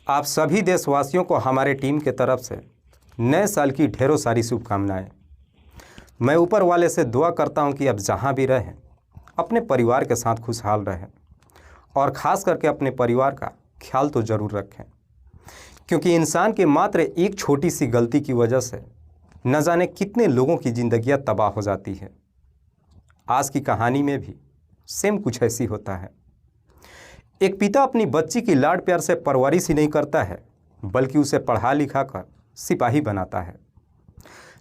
आप सभी देशवासियों को हमारे टीम के तरफ से नए साल की ढेरों सारी शुभकामनाएं। मैं ऊपर वाले से दुआ करता हूं कि आप जहां भी रहें अपने परिवार के साथ खुशहाल रहें और ख़ास करके अपने परिवार का ख्याल तो ज़रूर रखें, क्योंकि इंसान के मात्र एक छोटी सी गलती की वजह से न जाने कितने लोगों की ज़िंदगियां तबाह हो जाती है। आज की कहानी में भी सेम कुछ ऐसी होता है। एक पिता अपनी बच्ची की लाड प्यार से परवरिश ही नहीं करता है, बल्कि उसे पढ़ा लिखा कर सिपाही बनाता है।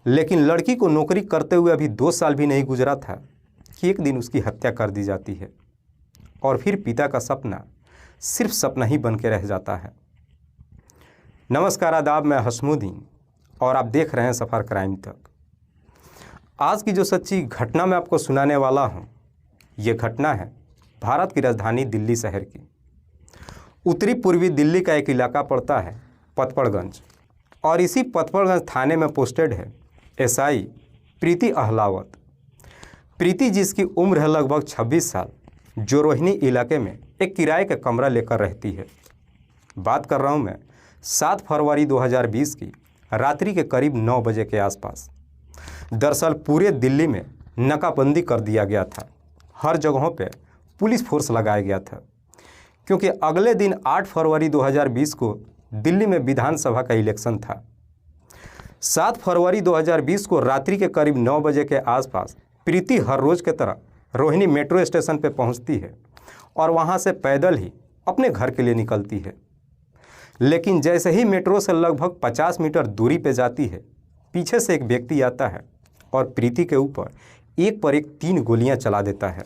लेकिन लड़की को नौकरी करते हुए अभी 2 साल भी नहीं गुजरा था कि एक दिन उसकी हत्या कर दी जाती है और फिर पिता का सपना सिर्फ सपना ही बन के रह जाता है। नमस्कार, आदाब, मैं हसमुद्दीन और आप देख रहे हैं सफ़र क्राइम तक। आज की जो सच्ची घटना मैं आपको सुनाने वाला हूँ, ये घटना है भारत की राजधानी दिल्ली शहर की। उत्तरी पूर्वी दिल्ली का एक इलाका पड़ता है पतपड़गंज, और इसी पतपड़गंज थाने में पोस्टेड है एसआई प्रीति अहलावत। प्रीति, जिसकी उम्र है लगभग 26 साल, जो रोहिणी इलाके में एक किराए का कमरा लेकर रहती है। बात कर रहा हूँ मैं 7 फरवरी 2020 की रात्रि के करीब 9 बजे के आसपास। दरअसल पूरे दिल्ली में नाकाबंदी कर दिया गया था। हर जगहों पे पुलिस फोर्स लगाया गया था, क्योंकि अगले दिन 8 फरवरी 2020 को दिल्ली में विधानसभा का इलेक्शन था। 7 फरवरी 2020 को रात्रि के करीब 9 बजे के आसपास प्रीति हर रोज़ की तरह रोहिणी मेट्रो स्टेशन पर पहुंचती है और वहां से पैदल ही अपने घर के लिए निकलती है। लेकिन जैसे ही मेट्रो से लगभग 50 मीटर दूरी पर जाती है, पीछे से एक व्यक्ति आता है और प्रीति के ऊपर एक पर एक 3 गोलियां चला देता है,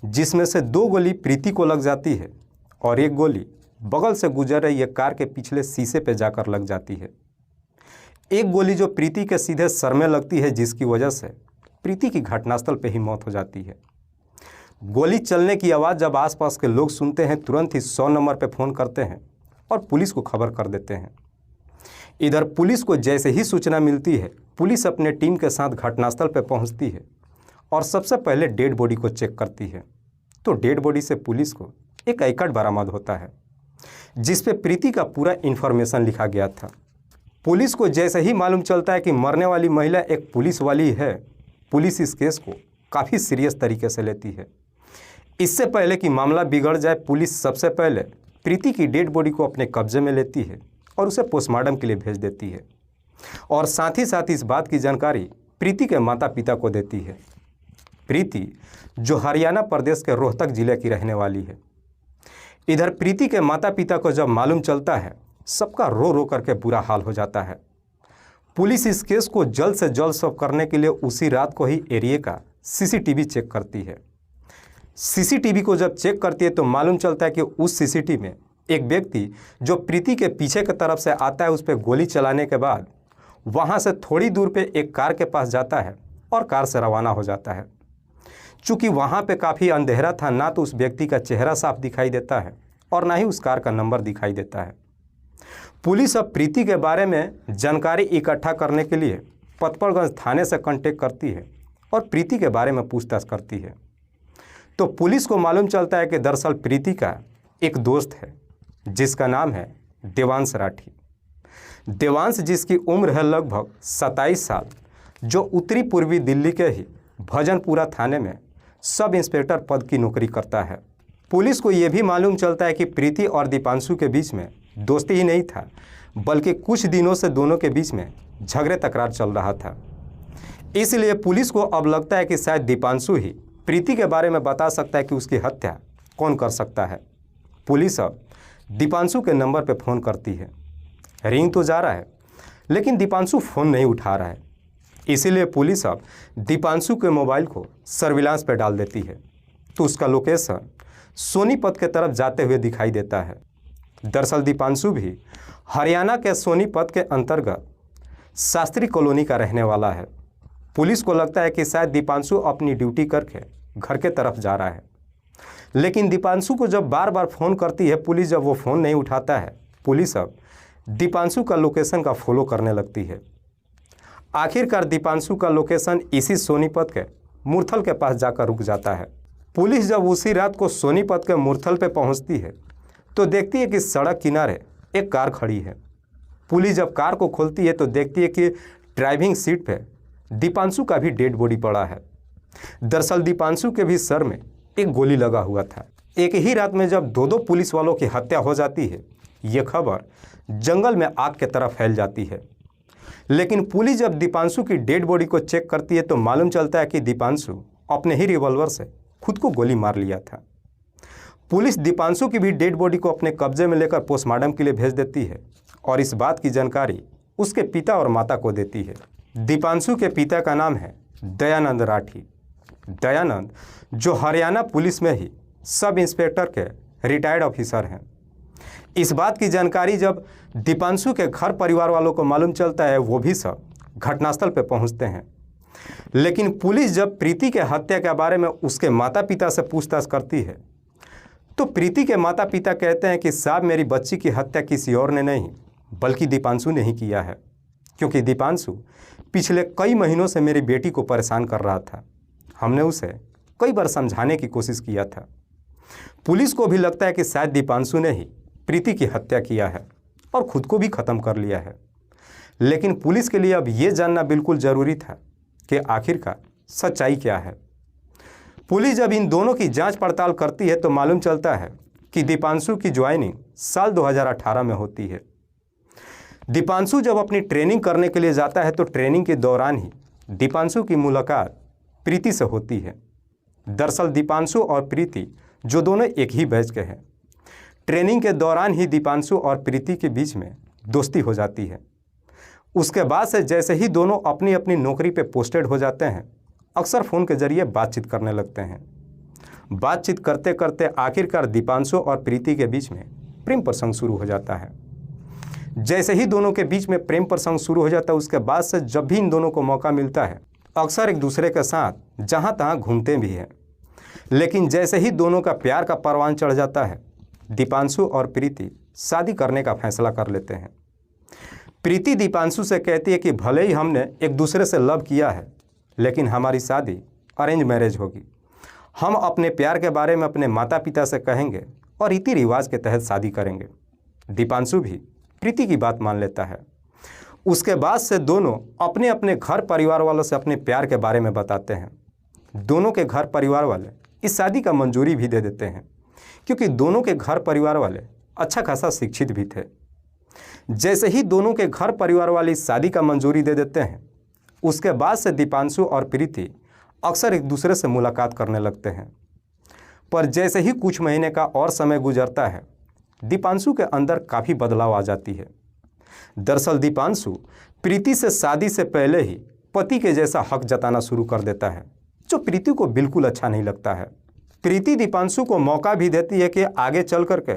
जिसमें से 2 गोली प्रीति को लग जाती है और एक गोली बगल से गुजर रही एक कार के पिछले शीशे पे जाकर लग जाती है। एक गोली जो प्रीति के सीधे सर में लगती है, जिसकी वजह से प्रीति की घटनास्थल पे ही मौत हो जाती है। गोली चलने की आवाज़ जब आसपास के लोग सुनते हैं, तुरंत ही 100 नंबर पे फ़ोन करते हैं और पुलिस को खबर कर देते हैं। इधर पुलिस को जैसे ही सूचना मिलती है, पुलिस अपने टीम के साथ घटनास्थल पर पहुँचती है और सबसे पहले डेड बॉडी को चेक करती है। तो डेड बॉडी से पुलिस को एक आई-कार्ड बरामद होता है, जिस पे प्रीति का पूरा इन्फॉर्मेशन लिखा गया था। पुलिस को जैसे ही मालूम चलता है कि मरने वाली महिला एक पुलिस वाली है, पुलिस इस केस को काफ़ी सीरियस तरीके से लेती है। इससे पहले कि मामला बिगड़ जाए, पुलिस सबसे पहले प्रीति की डेड बॉडी को अपने कब्जे में लेती है और उसे पोस्टमार्टम के लिए भेज देती है, और साथ ही साथ इस बात की जानकारी प्रीति के माता पिता को देती है। प्रीति, जो हरियाणा प्रदेश के रोहतक जिले की रहने वाली है। इधर प्रीति के माता पिता को जब मालूम चलता है, सबका रो रो करके बुरा हाल हो जाता है। पुलिस इस केस को जल्द से जल्द सॉल्व करने के लिए उसी रात को ही एरिया का सीसीटीवी चेक करती है। सीसीटीवी को जब चेक करती है तो मालूम चलता है कि उस सीसीटीवी में एक व्यक्ति जो प्रीति के पीछे की तरफ से आता है, उस पर गोली चलाने के बाद वहाँ से थोड़ी दूर पे एक कार के पास जाता है और कार से रवाना हो जाता है। चूँकि वहाँ पे काफ़ी अंधेरा था, ना तो उस व्यक्ति का चेहरा साफ दिखाई देता है और ना ही उस कार का नंबर दिखाई देता है। पुलिस अब प्रीति के बारे में जानकारी इकट्ठा करने के लिए पतपड़गंज थाने से कांटेक्ट करती है और प्रीति के बारे में पूछताछ करती है। तो पुलिस को मालूम चलता है कि दरअसल प्रीति का एक दोस्त है, जिसका नाम है देवांश राठी। देवांश, जिसकी उम्र है लगभग 27 साल, जो उत्तरी पूर्वी दिल्ली के ही भजनपुरा थाने में सब इंस्पेक्टर पद की नौकरी करता है। पुलिस को यह भी मालूम चलता है कि प्रीति और दीपांशु के बीच में दोस्ती ही नहीं था, बल्कि कुछ दिनों से दोनों के बीच में झगड़े तकरार चल रहा था। इसलिए पुलिस को अब लगता है कि शायद दीपांशु ही प्रीति के बारे में बता सकता है कि उसकी हत्या कौन कर सकता है। पुलिस अब दीपांशु के नंबर पर फ़ोन करती है। रिंग तो जा रहा है, लेकिन दीपांशु फ़ोन नहीं उठा रहा है। इसीलिए पुलिस अब दीपांशु के मोबाइल को सर्विलांस पर डाल देती है, तो उसका लोकेशन सोनीपत के तरफ जाते हुए दिखाई देता है। दरअसल दीपांशु भी हरियाणा के सोनीपत के अंतर्गत शास्त्री कॉलोनी का रहने वाला है। पुलिस को लगता है कि शायद दीपांशु अपनी ड्यूटी करके घर के तरफ जा रहा है, लेकिन दीपांशु को जब बार बार फ़ोन करती है पुलिस, जब वो फ़ोन नहीं उठाता है, पुलिस अब दीपांशु का लोकेशन का फॉलो करने लगती है। आखिरकार दीपांशु का लोकेशन इसी सोनीपत के मुरथल के पास जाकर रुक जाता है। पुलिस जब उसी रात को सोनीपत के मुरथल पे पहुंचती है तो देखती है कि सड़क किनारे एक कार खड़ी है। पुलिस जब कार को खोलती है तो देखती है कि ड्राइविंग सीट पे दीपांशु का भी डेड बॉडी पड़ा है। दरअसल दीपांशु के भी सर में एक गोली लगा हुआ था। एक ही रात में जब दो पुलिस वालों की हत्या हो जाती है, ये खबर जंगल में आग की तरह फैल जाती है। लेकिन पुलिस जब दीपांशु की डेड बॉडी को चेक करती है तो मालूम चलता है कि दीपांशु अपने ही रिवॉल्वर से खुद को गोली मार लिया था। पुलिस दीपांशु की भी डेड बॉडी को अपने कब्जे में लेकर पोस्टमार्टम के लिए भेज देती है और इस बात की जानकारी उसके पिता और माता को देती है। दीपांशु के पिता का नाम है दयानंद राठी। दयानंद जो हरियाणा पुलिस में ही सब इंस्पेक्टर के रिटायर्ड ऑफिसर हैं। इस बात की जानकारी जब दीपांशु के घर परिवार वालों को मालूम चलता है, वो भी सब घटनास्थल पर पहुंचते हैं। लेकिन पुलिस जब प्रीति के हत्या के बारे में उसके माता पिता से पूछताछ करती है तो प्रीति के माता पिता कहते हैं कि साहब, मेरी बच्ची की हत्या किसी और ने नहीं बल्कि दीपांशु ने ही किया है, क्योंकि दीपांशु पिछले कई महीनों से मेरी बेटी को परेशान कर रहा था। हमने उसे कई बार समझाने की कोशिश किया था। पुलिस को भी लगता है कि शायद दीपांशु ने ही प्रीति की हत्या किया है और खुद को भी ख़त्म कर लिया है। लेकिन पुलिस के लिए अब ये जानना बिल्कुल ज़रूरी था कि आखिरकार सच्चाई क्या है। पुलिस जब इन दोनों की जांच पड़ताल करती है तो मालूम चलता है कि दीपांशु की ज्वाइनिंग साल 2018 में होती है। दीपांशु जब अपनी ट्रेनिंग करने के लिए जाता है तो ट्रेनिंग के दौरान ही दीपांशु की मुलाकात प्रीति से होती है। दरअसल दीपांशु और प्रीति जो दोनों एक ही बैच के हैं, ट्रेनिंग के दौरान ही दीपांशु और प्रीति के बीच में दोस्ती हो जाती है। उसके बाद से जैसे ही दोनों अपनी अपनी नौकरी पे पोस्टेड हो जाते हैं, अक्सर फ़ोन के जरिए बातचीत करने लगते हैं। बातचीत करते करते आखिरकार दीपांशु और प्रीति के बीच में प्रेम प्रसंग शुरू हो जाता है। जैसे ही दोनों के बीच में प्रेम प्रसंग शुरू हो जाता है, उसके बाद से जब भी इन दोनों को मौका मिलता है अक्सर एक दूसरे के साथ जहाँ तहाँ घूमते भी हैं। लेकिन जैसे ही दोनों का प्यार का परवान चढ़ जाता है, दीपांशु और प्रीति शादी करने का फैसला कर लेते हैं। प्रीति दीपांशु से कहती है कि भले ही हमने एक दूसरे से लव किया है, लेकिन हमारी शादी अरेंज मैरिज होगी। हम अपने प्यार के बारे में अपने माता पिता से कहेंगे और रीति रिवाज के तहत शादी करेंगे। दीपांशु भी प्रीति की बात मान लेता है। उसके बाद से दोनों अपने अपने घर परिवार वालों से अपने प्यार के बारे में बताते हैं। दोनों के घर परिवार वाले इस शादी का मंजूरी भी दे देते हैं, क्योंकि दोनों के घर परिवार वाले अच्छा खासा शिक्षित भी थे। जैसे ही दोनों के घर परिवार वाले इस शादी का मंजूरी दे देते हैं, उसके बाद से दीपांशु और प्रीति अक्सर एक दूसरे से मुलाकात करने लगते हैं। पर जैसे ही कुछ महीने का और समय गुजरता है, दीपांशु के अंदर काफ़ी बदलाव आ जाती है। दरअसल दीपांशु प्रीति से शादी से पहले ही पति के जैसा हक जताना शुरू कर देता है, जो प्रीति को बिल्कुल अच्छा नहीं लगता है। प्रीति दीपांशु को मौका भी देती है कि आगे चल करके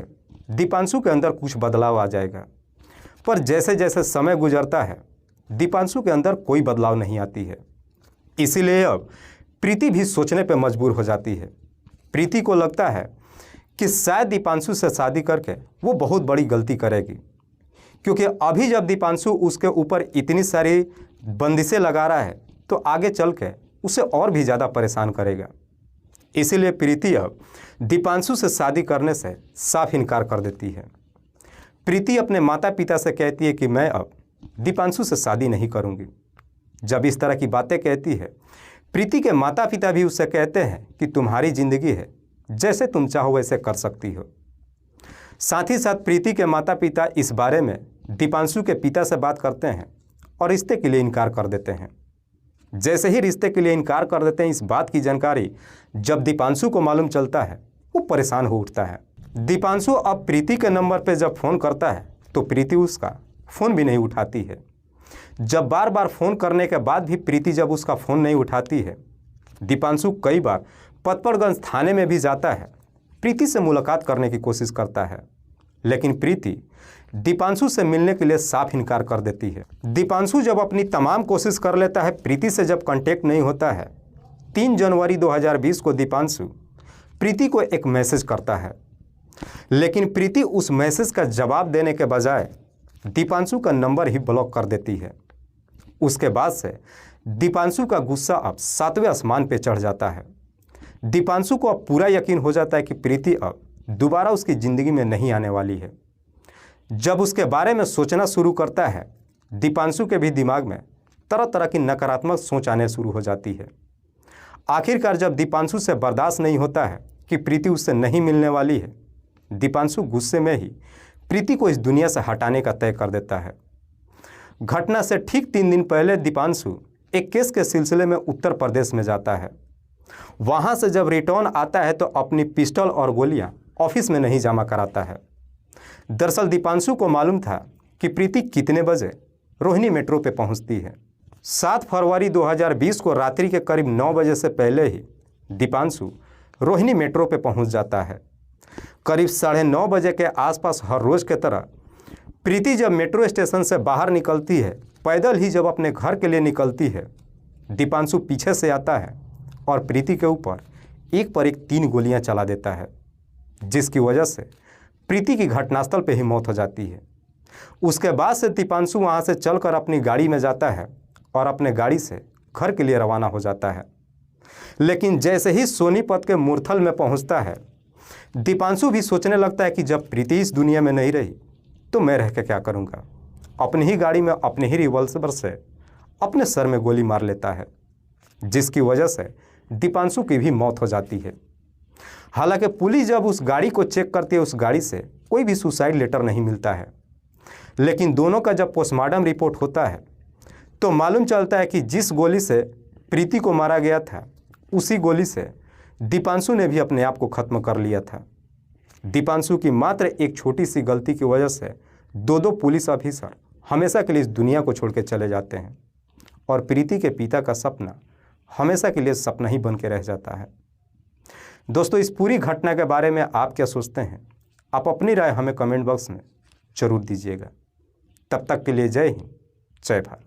दीपांशु के अंदर कुछ बदलाव आ जाएगा। पर जैसे जैसे समय गुजरता है, दीपांशु के अंदर कोई बदलाव नहीं आती है। इसीलिए अब प्रीति भी सोचने पर मजबूर हो जाती है। प्रीति को लगता है कि शायद दीपांशु से शादी करके वो बहुत बड़ी गलती करेगी, क्योंकि अभी जब दीपांशु उसके ऊपर इतनी सारी बंदिशें लगा रहा है तो आगे चल के उसे और भी ज़्यादा परेशान करेगा। इसीलिए प्रीति अब दीपांशु से शादी करने से साफ इनकार कर देती है। प्रीति अपने माता पिता से कहती है कि मैं अब दीपांशु से शादी नहीं करूंगी। जब इस तरह की बातें कहती है, प्रीति के माता पिता भी उससे कहते हैं कि तुम्हारी ज़िंदगी है, जैसे तुम चाहो वैसे कर सकती हो। साथ ही साथ प्रीति के माता पिता इस बारे में दीपांशु के पिता से बात करते हैं और रिश्ते के लिए इनकार कर देते हैं। जैसे ही रिश्ते के लिए इनकार कर देते हैं, इस बात की जानकारी जब दीपांशु को मालूम चलता है, वो परेशान हो उठता है। दीपांशु अब प्रीति के नंबर पर जब फ़ोन करता है तो प्रीति उसका फ़ोन भी नहीं उठाती है। जब बार बार फ़ोन करने के बाद भी प्रीति जब उसका फ़ोन नहीं उठाती है, दीपांशु कई बार पतपड़गंज थाने में भी जाता है, प्रीति से मुलाकात करने की कोशिश करता है। लेकिन प्रीति दीपांशु से मिलने के लिए साफ इनकार कर देती है। दीपांशु जब अपनी तमाम कोशिश कर लेता है, प्रीति से जब कांटेक्ट नहीं होता है, 3 जनवरी 2020 को दीपांशु प्रीति को एक मैसेज करता है। लेकिन प्रीति उस मैसेज का जवाब देने के बजाय दीपांशु का नंबर ही ब्लॉक कर देती है। उसके बाद से दीपांशु का गुस्सा अब 7वें आसमान पे चढ़ जाता है। दीपांशु को अब पूरा यकीन हो जाता है कि प्रीति अब दोबारा उसकी ज़िंदगी में नहीं आने वाली है। जब उसके बारे में सोचना शुरू करता है, दीपांशु के भी दिमाग में तरह तरह की नकारात्मक सोच आने शुरू हो जाती है। आखिरकार जब दीपांशु से बर्दाश्त नहीं होता है कि प्रीति उससे नहीं मिलने वाली है, दीपांशु गुस्से में ही प्रीति को इस दुनिया से हटाने का तय कर देता है। घटना से ठीक 3 दिन पहले दीपांशु एक केस के सिलसिले में उत्तर प्रदेश में जाता है। वहाँ से जब रिटर्न आता है तो अपनी पिस्टल और गोलियाँ ऑफिस में नहीं जमा कराता है। दरअसल दीपांशु को मालूम था कि प्रीति कितने बजे रोहिणी मेट्रो पे पहुँचती है। 7 फरवरी 2020 को रात्रि के करीब 9 बजे से पहले ही दीपांशु रोहिणी मेट्रो पे पहुँच जाता है। करीब 9:30 बजे के आसपास हर रोज़ की तरह प्रीति जब मेट्रो स्टेशन से बाहर निकलती है, पैदल ही जब अपने घर के लिए निकलती है, दीपांशु पीछे से आता है और प्रीति के ऊपर एक पर एक 3 गोलियां चला देता है, जिसकी वजह से प्रीति की घटनास्थल पे ही मौत हो जाती है। उसके बाद से दीपांशु वहां से चलकर अपनी गाड़ी में जाता है और अपने गाड़ी से घर के लिए रवाना हो जाता है। लेकिन जैसे ही सोनीपत के मुरथल में पहुंचता है, दीपांशु भी सोचने लगता है कि जब प्रीति इस दुनिया में नहीं रही तो मैं रह के क्या करूँगा। अपनी ही गाड़ी में अपने ही रिवॉल्वर से अपने सर में गोली मार लेता है, जिसकी वजह से दीपांशु की भी मौत हो जाती है। हालांकि पुलिस जब उस गाड़ी को चेक करती है, उस गाड़ी से कोई भी सुसाइड लेटर नहीं मिलता है। लेकिन दोनों का जब पोस्टमार्टम रिपोर्ट होता है तो मालूम चलता है कि जिस गोली से प्रीति को मारा गया था, उसी गोली से दीपांशु ने भी अपने आप को ख़त्म कर लिया था। दीपांशु की मात्र एक छोटी सी गलती की वजह से 2 पुलिस ऑफिसर हमेशा के लिए इस दुनिया को छोड़ के चले जाते हैं और प्रीति के पिता का सपना हमेशा के लिए सपना ही बन के रह जाता है। दोस्तों, इस पूरी घटना के बारे में आप क्या सोचते हैं? आप अपनी राय हमें कमेंट बॉक्स में ज़रूर दीजिएगा। तब तक के लिए जय हिंद, जय भारत।